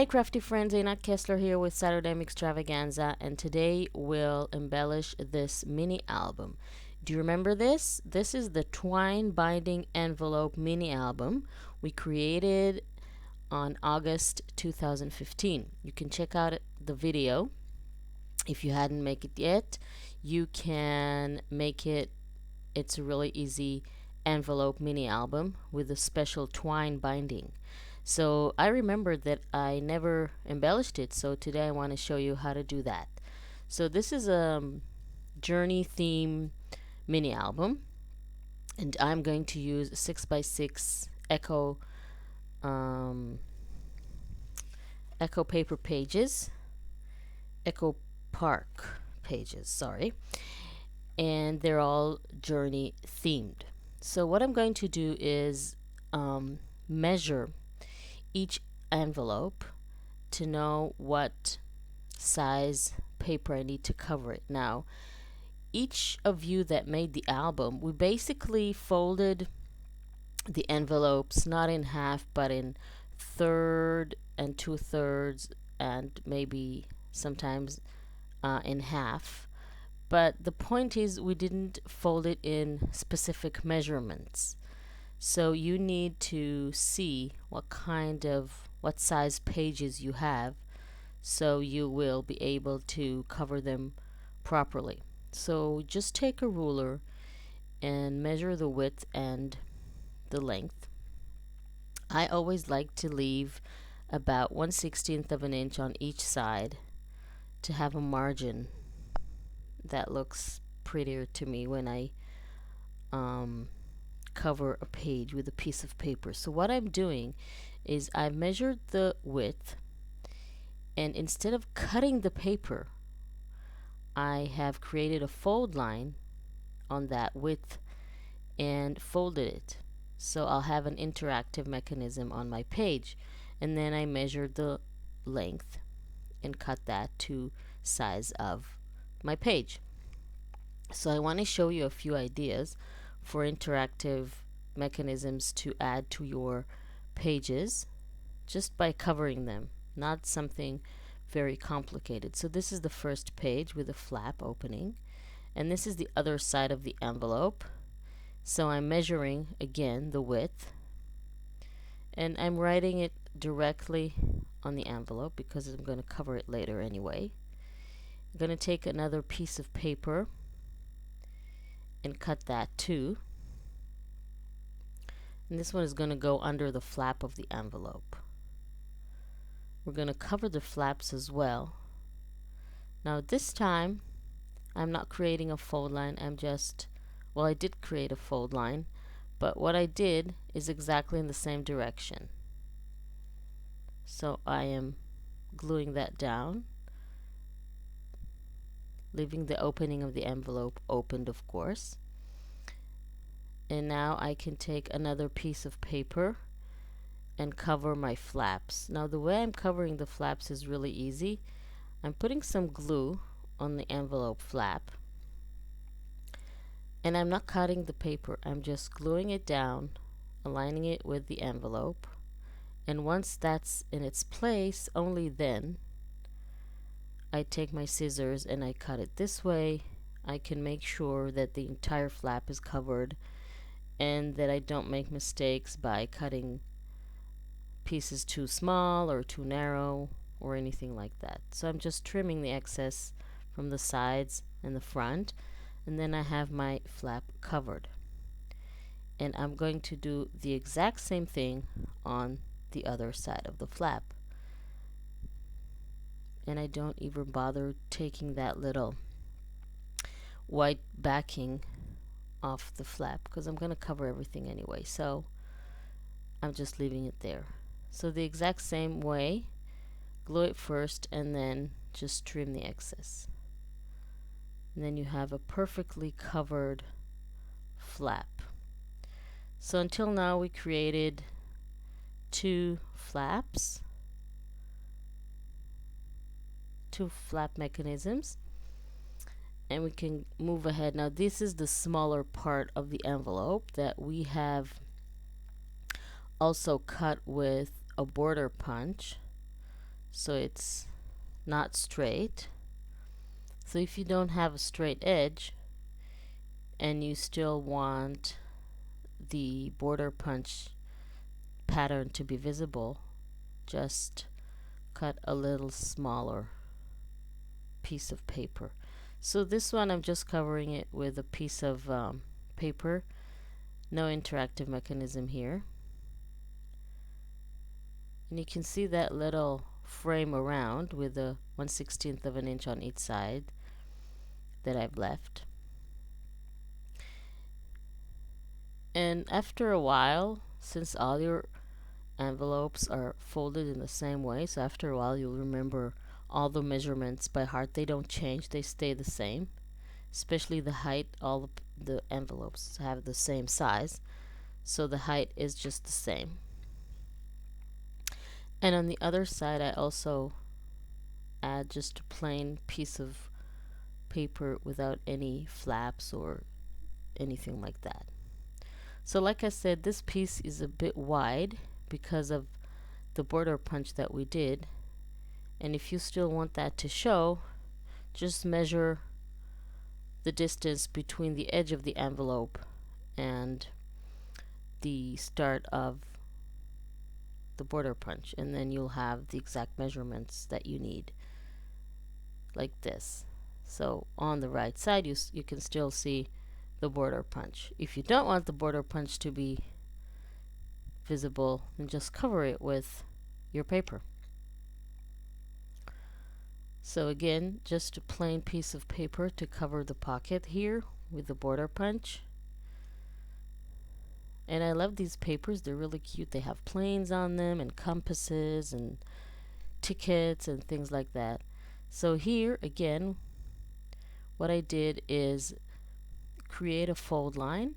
Hey crafty friends, Anna Kessler here with Saturday Extravaganza, and today we'll embellish this mini album. Do you remember this? This is the Twine binding envelope mini album we created on August 2015. You can check out the video if you hadn't made it yet. You can make it. It's a really easy envelope mini album with a special twine binding. So I remembered that I never embellished it, so today I want to show you how to do that. So this is a journey theme mini album, and I'm going to use 6x6 Echo paper pages, Echo Park pages, sorry, and they're all journey themed. So what I'm going to do is measure each envelope to know what size paper I need to cover it. Now, each of you that made the album, we basically folded the envelopes not in half but in third and 2/3 and maybe sometimes in half. But the point is, we didn't fold it in specific measurements. So you need to see what size pages you have, so you will be able to cover them properly. So just take a ruler and measure the width and the length. I always like to leave about 1/16 of an inch on each side to have a margin that looks prettier to me when I cover a page with a piece of paper. So what I'm doing is I've measured the width, and instead of cutting the paper, I have created a fold line on that width and folded it. So I'll have an interactive mechanism on my page, and then I measured the length and cut that to size of my page. So I want to show you a few ideas for interactive mechanisms to add to your pages just by covering them, not something very complicated. So this is the first page with a flap opening, and this is the other side of the envelope. So I'm measuring again the width, and I'm writing it directly on the envelope because I'm going to cover it later anyway. I'm going to take another piece of paper and cut that too. And this one is going to go under the flap of the envelope. We're going to cover the flaps as well. Now this time I'm not creating a fold line, well, I did create a fold line, but what I did is exactly in the same direction. So I am gluing that down, leaving the opening of the envelope opened, of course. And now I can take another piece of paper and cover my flaps. Now the way I'm covering the flaps is really easy. I'm putting some glue on the envelope flap, and I'm not cutting the paper. I'm just gluing it down, aligning it with the envelope, and once that's in its place, only then I take my scissors and I cut it. This way I can make sure that the entire flap is covered and that I don't make mistakes by cutting pieces too small or too narrow or anything like that. So I'm just trimming the excess from the sides and the front, and then I have my flap covered. And I'm going to do the exact same thing on the other side of the flap. And I don't even bother taking that little white backing off the flap because I'm going to cover everything anyway, so I'm just leaving it there. So the exact same way, glue it first and then just trim the excess, and then you have a perfectly covered flap. So until now we created 2 flaps, 2 flap mechanisms, and we can move ahead. Now this is the smaller part of the envelope that we have also cut with a border punch. so it's not straight. So if you don't have a straight edge and you still want the border punch pattern to be visible, just cut a little smaller piece of paper. So this one I'm just covering it with a piece of paper, no interactive mechanism here. And you can see that little frame around with a 1/16 of an inch on each side that I've left. And after a while, since all your envelopes are folded in the same way, so after a while you'll remember all the measurements by heart. They don't change, they stay the same, especially the height. All the envelopes have the same size, so the height is just the same. And on the other side I also add just a plain piece of paper without any flaps or anything like that. So like I said, this piece is a bit wide because of the border punch that we did, and if you still want that to show, just measure the distance between the edge of the envelope and the start of the border punch, and then you'll have the exact measurements that you need, like this. So on the right side you can still see the border punch. If you don't want the border punch to be visible, then just cover it with your paper. So again, just a plain piece of paper to cover the pocket here with the border punch. And I love these papers, they're really cute. They have planes on them and compasses and tickets and things like that. So here again, what I did is create a fold line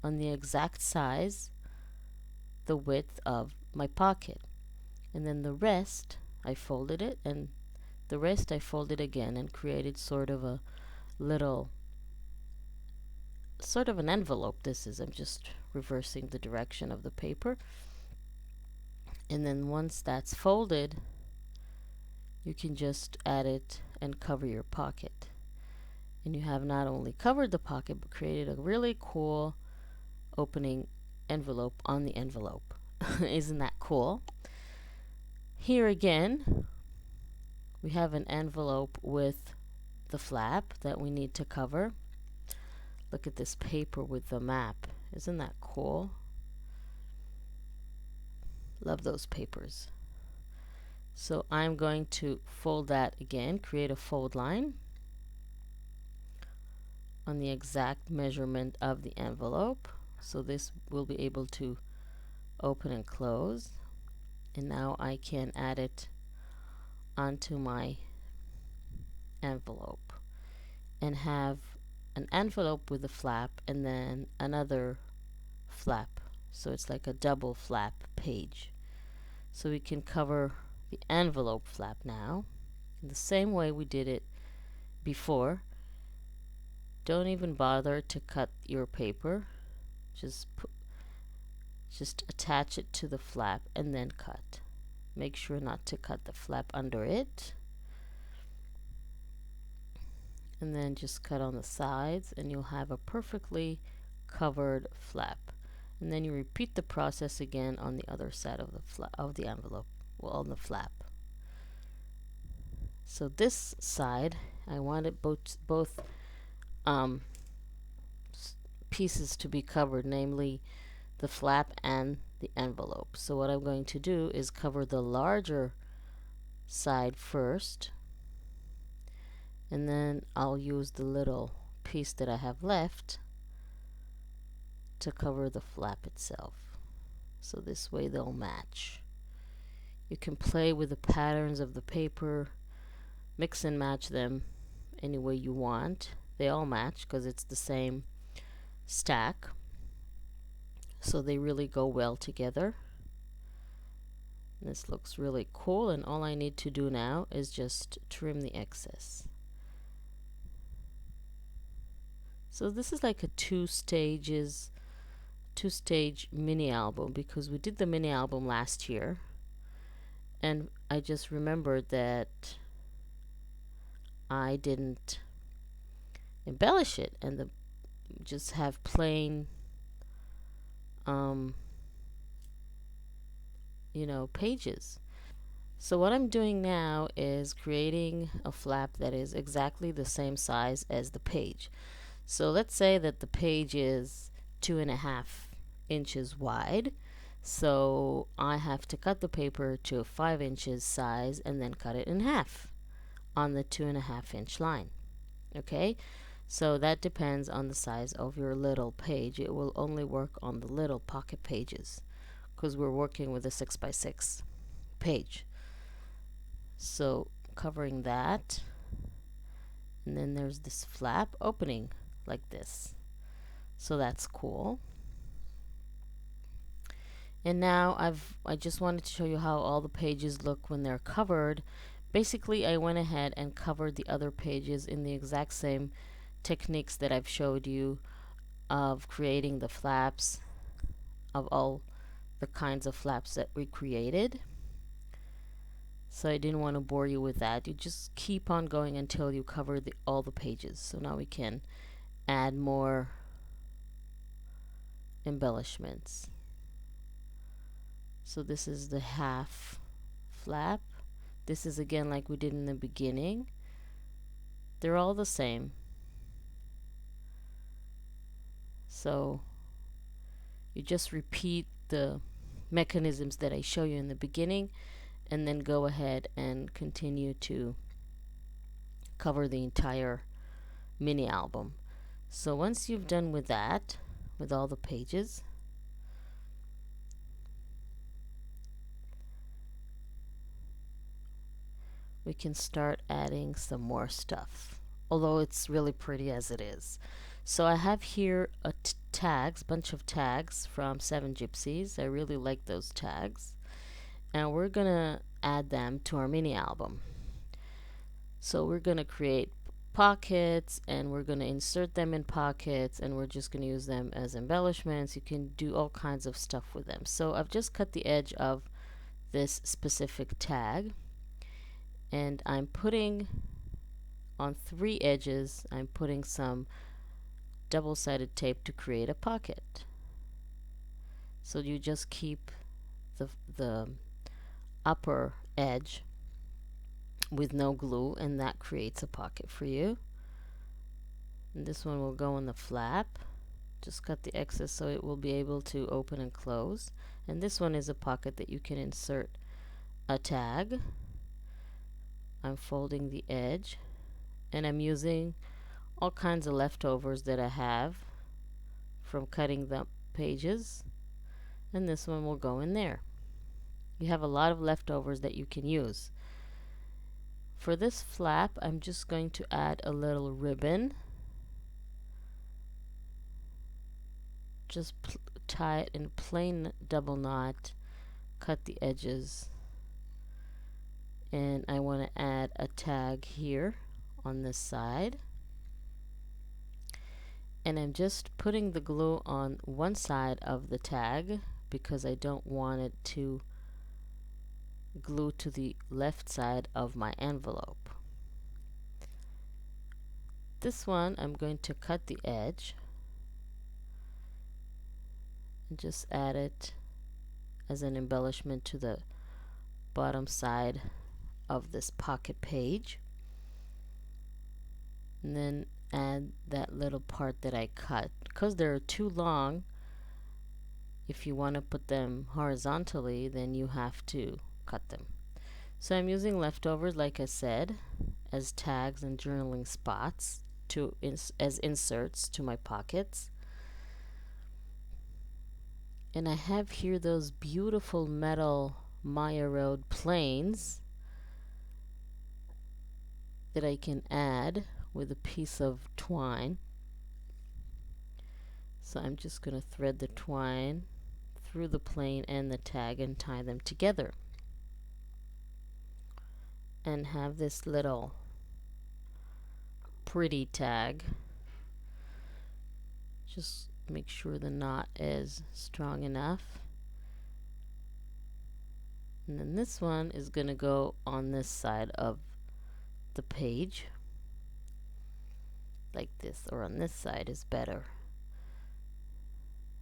on the exact size, the width of my pocket, and then the rest I folded it, and the rest I folded again and created sort of a little, sort of an envelope. This is, I'm just reversing the direction of the paper, and then once that's folded you can just add it and cover your pocket, and you have not only covered the pocket but created a really cool opening envelope on the envelope. Isn't that cool? Here again we have an envelope with the flap that we need to cover. Look at this paper with the map. Isn't that cool? Love those papers. So I'm going to fold that again, create a fold line on the exact measurement of the envelope. So this will be able to open and close. And now I can add it onto my envelope and have an envelope with a flap and then another flap. So it's like a double flap page. So we can cover the envelope flap now in the same way we did it before. Don't even bother to cut your paper. Just attach it to the flap and then cut. Make sure not to cut the flap under it. And then just cut on the sides and you'll have a perfectly covered flap. And then you repeat the process again on the other side of the envelope, well, on the flap. So this side I wanted both pieces to be covered, namely the flap and the envelope. So what I'm going to do is cover the larger side first, and then I'll use the little piece that I have left to cover the flap itself. So this way they'll match. You can play with the patterns of the paper, mix and match them any way you want. They all match because it's the same stack, so they really go well together. This looks really cool, and all I need to do now is just trim the excess. So this is like a two-stage mini album, because we did the mini album last year and I just remembered that I didn't embellish it and just have plain pages. So what I'm doing now is creating a flap that is exactly the same size as the page. So let's say that the page is 2.5 inches wide. So I have to cut the paper to 5 inches size and then cut it in half on the 2.5 inch line. Okay, so that depends on the size of your little page. It will only work on the little pocket pages because we're working with a 6x6 page. So covering that, and then there's this flap opening like this. So that's cool. And now I just wanted to show you how all the pages look when they're covered. Basically, I went ahead and covered the other pages in the exact same techniques that I've showed you of creating the flaps, of all the kinds of flaps that we created. So I didn't want to bore you with that. You just keep on going until you cover all the pages. So now we can add more embellishments. So this is the half flap. This is again like we did in the beginning. They're all the same. So you just repeat the mechanisms that I show you in the beginning and then go ahead and continue to cover the entire mini album. So once you've done with that, with all the pages, we can start adding some more stuff, although it's really pretty as it is. So I have here a bunch of tags from 7 Gypsies. I really like those tags, and we're gonna add them to our mini album. So we're gonna create pockets, and we're gonna insert them in pockets, and we're just gonna use them as embellishments. You can do all kinds of stuff with them. So I've just cut the edge of this specific tag, and I'm putting on 3 edges, I'm putting some double-sided tape to create a pocket. So you just keep the upper edge with no glue, and that creates a pocket for you. And this one will go on the flap. Just cut the excess so it will be able to open and close. And this one is a pocket that you can insert a tag. I'm folding the edge, and I'm using all kinds of leftovers that I have from cutting the pages, and this one will go in there. You have a lot of leftovers that you can use. For this flap, I'm just going to add a little ribbon. Just tie it in a plain double knot, cut the edges, and I want to add a tag here on this side. And I'm just putting the glue on one side of the tag because I don't want it to glue to the left side of my envelope. This one I'm going to cut the edge and just add it as an embellishment to the bottom side of this pocket page, and then add that little part that I cut. Because they're too long, if you want to put them horizontally, then you have to cut them. So I'm using leftovers, like I said, as tags and journaling spots as inserts to my pockets. And I have here those beautiful metal Maya Road planes that I can add with a piece of twine. So I'm just going to thread the twine through the plane and the tag and tie them together, and have this little pretty tag. Just make sure the knot is strong enough, And then this one is going to go on this side of the page, like this, or on this side is better.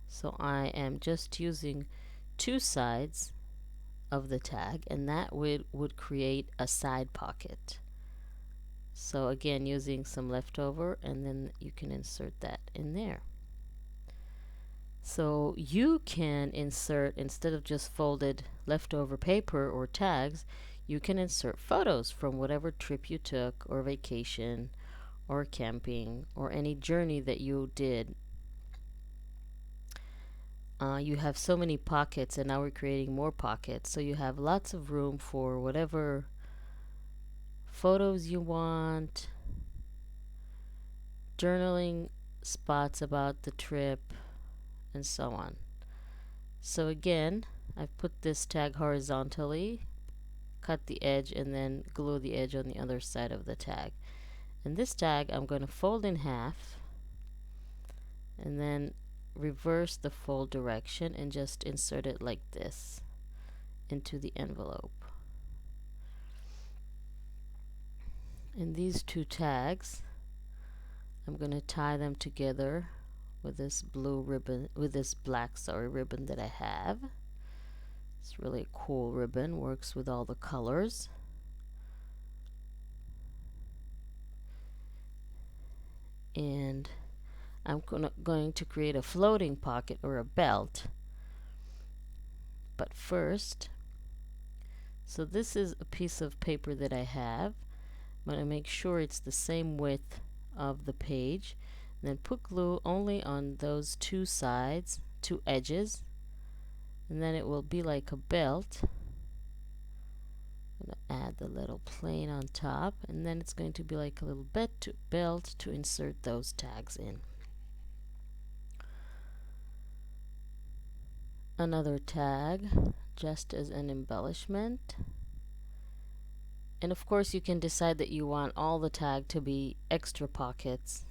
So I am just using two sides of the tag, and that would create a side pocket. So again, using some leftover, and then you can insert that in there. So you can insert, instead of just folded leftover paper or tags, you can insert photos from whatever trip you took, or vacation, or camping, or any journey that you did. You have so many pockets, and now we're creating more pockets, so you have lots of room for whatever photos you want, journaling spots about the trip, and so on. So again, I've put this tag horizontally, cut the edge, and then glue the edge on the other side of the tag. And this tag I'm going to fold in half, and then reverse the fold direction and just insert it like this into the envelope. And these two tags, I'm going to tie them together with this blue ribbon, with this black, ribbon that I have. It's really a cool ribbon, works with all the colors. And I'm going to create a floating pocket or a belt. But first, so this is a piece of paper that I have. I'm going to make sure it's the same width of the page. And then put glue only on those two sides, two edges. And then it will be like a belt. I'm going to add the little plane on top. And then it's going to be like a little belt to insert those tags in. Another tag, just as an embellishment. And of course you can decide that you want all the tag to be extra pockets.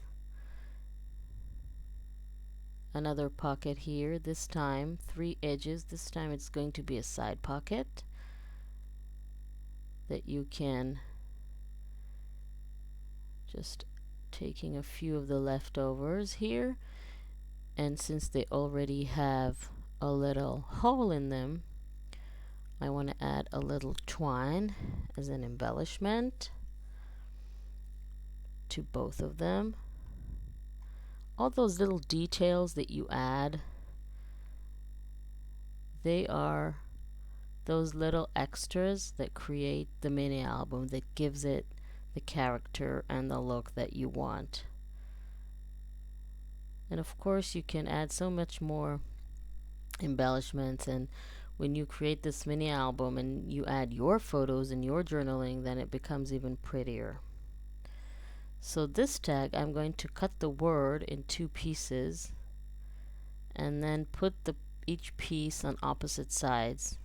Another pocket here, this time 3 edges. This time it's going to be a side pocket that you can, just taking a few of the leftovers here, and since they already have a little hole in them, I want to add a little twine as an embellishment to both of them. All those little details that you add, they are those little extras that create the mini album, that gives it the character and the look that you want. And of course you can add so much more embellishments, and when you create this mini album and you add your photos and your journaling, then it becomes even prettier. So this tag, I'm going to cut the word in 2 pieces and then put each piece on opposite sides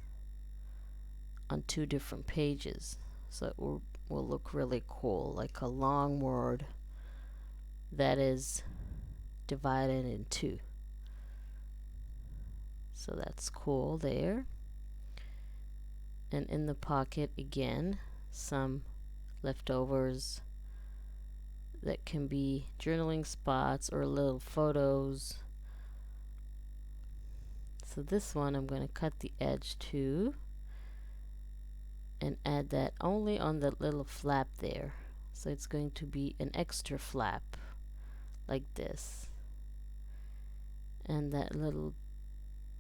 on 2 different pages, so it will look really cool, like a long word that is divided in 2. So that's cool there. And in the pocket again, some leftovers that can be journaling spots or little photos. So this one I'm going to cut the edge to and add that only on the little flap there. So it's going to be an extra flap like this. And that little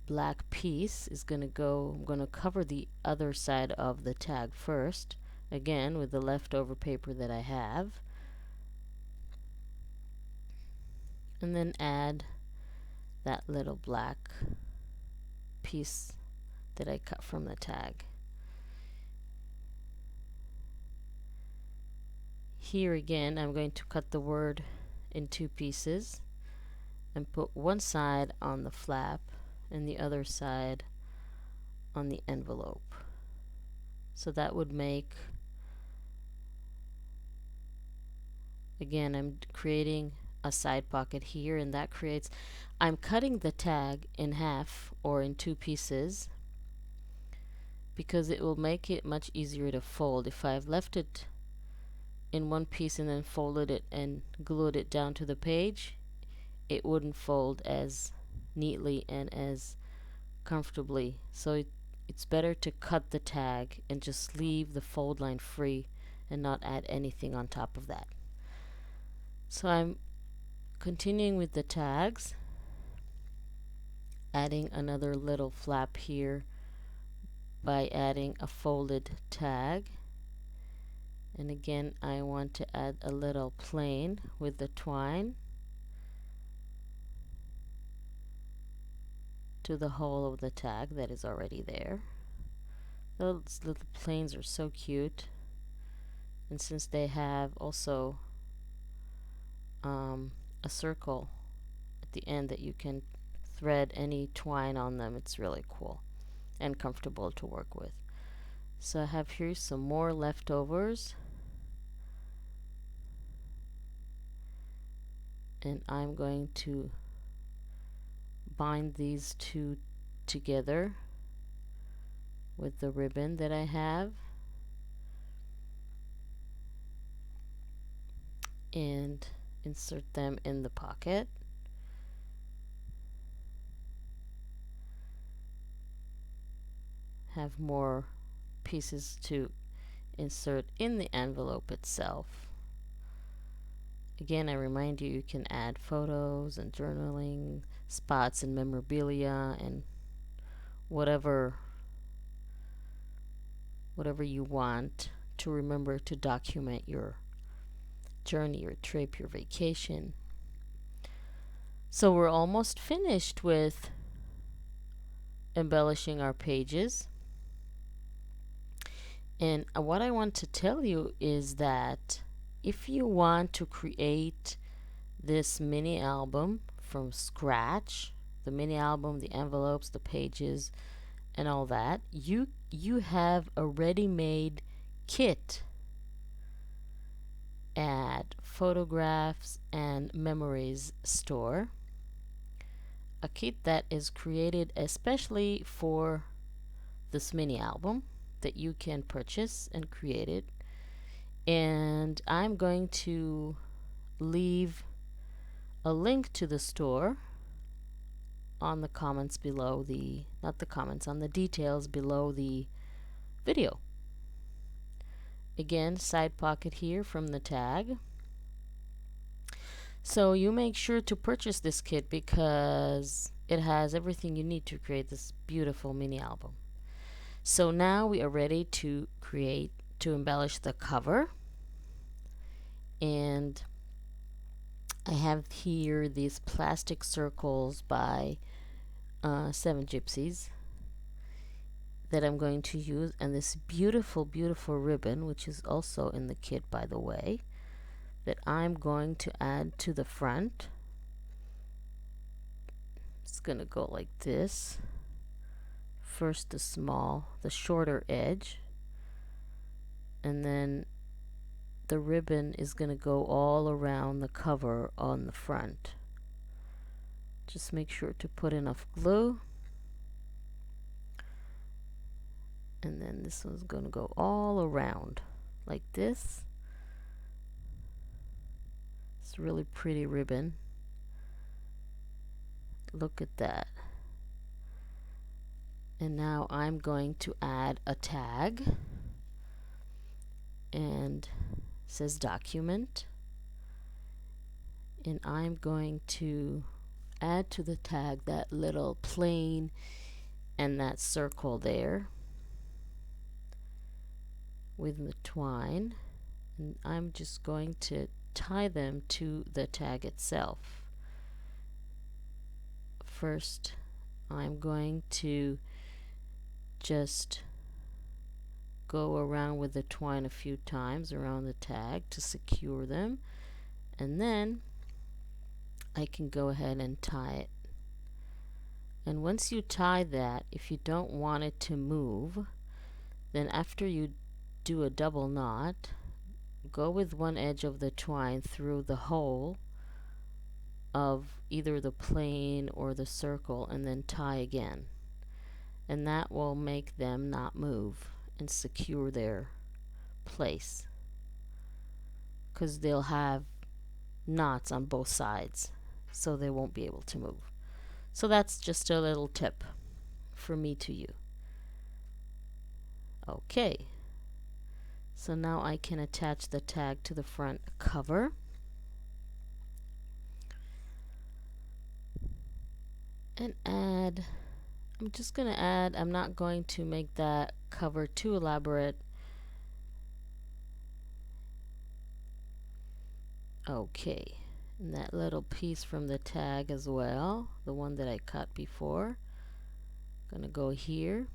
black piece is going to go, I'm going to cover the other side of the tag first, again with the leftover paper that I have, and then add that little black piece that I cut from the tag. Here again I'm going to cut the word in 2 pieces and put one side on the flap and the other side on the envelope. So that would make, again, I'm creating a side pocket here, and that creates, I'm cutting the tag in half or in 2 pieces because it will make it much easier to fold. If I've left it in one piece and then folded it and glued it down to the page, it wouldn't fold as neatly and as comfortably. So it's better to cut the tag and just leave the fold line free and not add anything on top of that. So I'm continuing with the tags, adding another little flap here by adding a folded tag. And again, I want to add a little plain with the twine to the hole of the tag that is already there. Those little planes are so cute, and since they have also a circle at the end that you can thread any twine on them, it's really cool and comfortable to work with. So I have here some more leftovers, and I'm going to bind these two together with the ribbon that I have, and insert them in the pocket. Have more pieces to insert in the envelope itself. Again, I remind you, you can add photos and journaling spots and memorabilia and whatever you want to remember to document your journey, your trip, your vacation. So we're almost finished with embellishing our pages. And what I want to tell you is that if you want to create this mini album from scratch, the mini album, the envelopes, the pages, and all that, you have a ready-made kit at Photographs and Memories store. A kit that is created especially for this mini album that you can purchase and create it. And I'm going to leave a link to the store on the comments below the, not the comments, on the details below the video. Again, side pocket here from the tag. So you make sure to purchase this kit because it has everything you need to create this beautiful mini album. So now we are ready to embellish the cover. And I have here these plastic circles by 7 Gypsies that I'm going to use, and this beautiful, beautiful ribbon, which is also in the kit, by the way, that I'm going to add to the front. It's going to go like this. First the shorter edge, and then the ribbon is going to go all around the cover on the front. Just make sure to put enough glue. And then this one's going to go all around like this. It's a really pretty ribbon. Look at that. And now I'm going to add a tag, and it says document, and I'm going to add to the tag that little plane and that circle there with the twine, and I'm just going to tie them to the tag itself. First, I'm going to just go around with the twine a few times around the tag to secure them, and then I can go ahead and tie it. And once you tie that, if you don't want it to move, then after you do a double knot, go with one edge of the twine through the hole of either the plane or the circle, and then tie again. and that will make them not move and secure their place, because they'll have knots on both sides, so they won't be able to move. So that's just a little tip from me to you. Okay, so now I can attach the tag to the front cover. And add, I'm just going to add, I'm not going to make that cover too elaborate. Okay, and that little piece from the tag as well, the one that I cut before, gonna go here.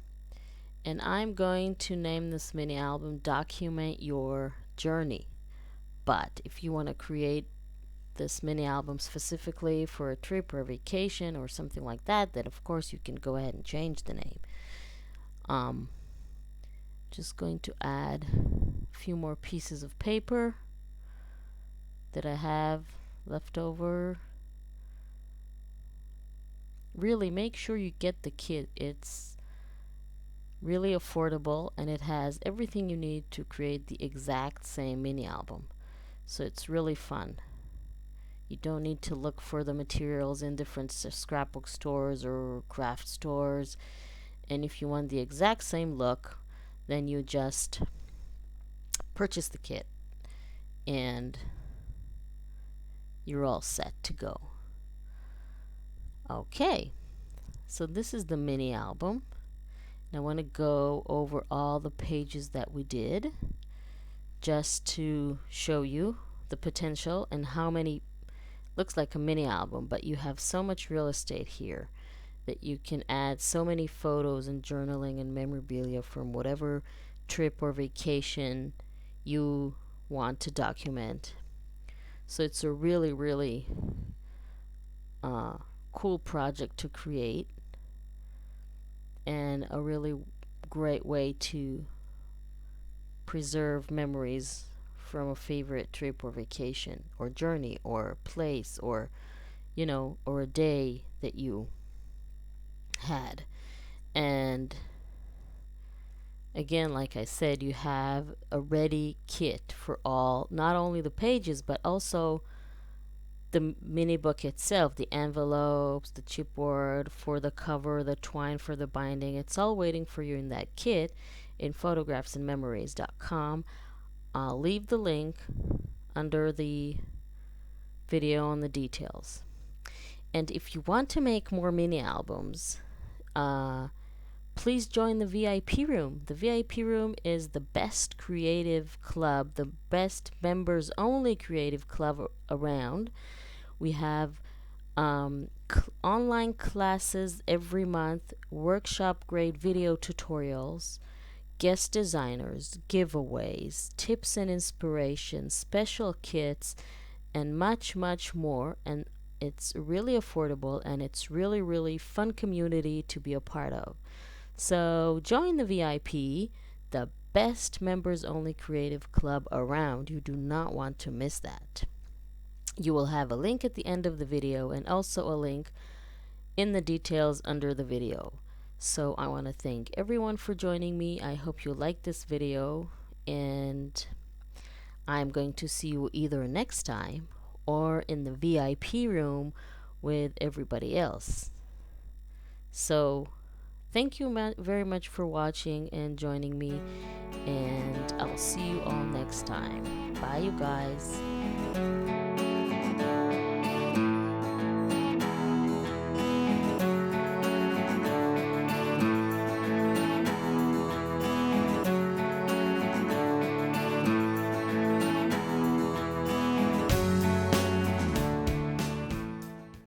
And I'm going to name this mini album Document Your Journey. But if you want to create this mini album specifically for a trip or a vacation or something like that, then of course you can go ahead and change the name. Just going to add a few more pieces of paper that I have left over. Really make sure you get the kit. It's really affordable and it has everything you need to create the exact same mini album. So it's really fun. You don't need to look for the materials in different scrapbook stores or craft stores. And if you want the exact same look, then you just purchase the kit and you're all set to go. Okay, so this is the mini album. And I want to go over all the pages that we did just to show you the potential and how many. Looks like a mini album, but you have so much real estate here that you can add so many photos and journaling and memorabilia from whatever trip or vacation you want to document. So it's a really, really cool project to create and a really great way to preserve memories from a favorite trip or vacation or journey or place or or a day that you had. And again, like I said, you have a ready kit for all, not only the pages but also the mini book itself, the envelopes, the chipboard for the cover, the twine for the binding. It's all waiting for you in that kit in photographsandmemories.com. I'll leave the link under the video on the details. And if you want to make more mini albums, please join the VIP room. The VIP room is the best creative club, the best members only creative club around. We have online classes every month, workshop grade video tutorials, guest designers, giveaways, tips and inspiration, special kits, and much, much more. And it's really affordable and it's really, really fun community to be a part of. So join the VIP, the best members only creative club around. You do not want to miss that. You will have a link at the end of the video and also a link in the details under the video. So I want to thank everyone for joining me. I hope you liked this video, and I'm going to see you either next time or in the VIP room with everybody else. So thank you very much for watching and joining me, and I'll see you all next time. Bye, you guys.